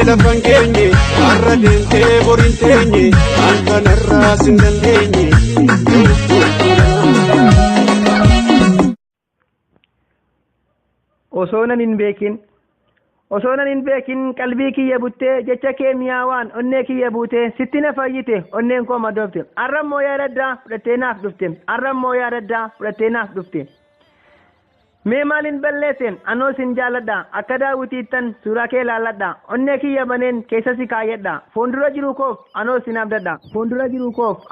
lafan keenye har'a deemtee boriin teenye halkan irraas hin dandeenye. Osoonan hin beekin qalbii kiyya buttee jecha kee miyaawaan onnee kiyya buutee sitti na fayyite onneen koo madoofte arrammoo yaadaddaa fudhattee naaf dhufte mee maalin balleesse anoo sin jaaladha akka daawwitiittan suuraa kee laalladha onnee kiyya baneen keessa si kaayyadha fuuldura jiru koof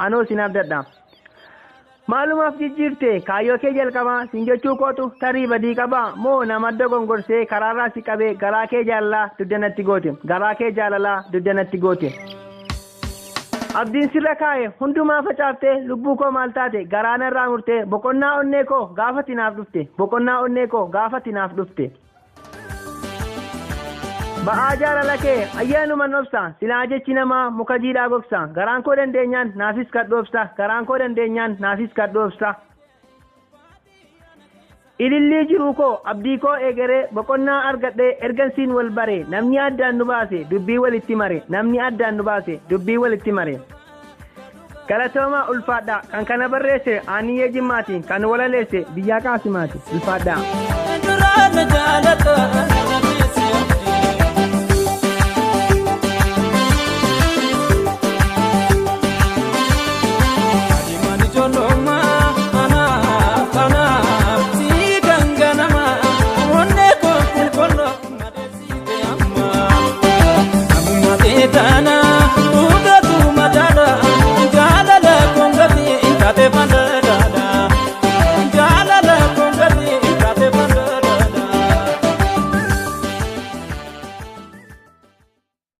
anoo sin abdadha maalumaaf jijjiirte kaayyoo kee jalqabaa sin jechuu kootu tarii badii qabaa moo nama adda gongorsee karaarraa si qabee garaa kee jaalalaa duddanatti goote abdiin sirra kaa'e hundumaa facaaftee lubbuu koo maal taate garaana irraa murtee boqonnaa onnee koo gaafati naaf dhufte ba'aa jaalala kee ayyaanuman obsa silaa jechi namaa muka jiidhaa gogsa garaan koo dandeenyaan naafis kadhoobsa ilillii jiruu koo abdii koo eegaree boqonnaa argadhee ergansiin wal bare namni addaan nu baase dubbii walitti mare galatoomaa ulfaadha kan kana barreesse Aaniyyee Jimmaatiin kan walaleesse Biyyaa Qaasimaati ulfaadha.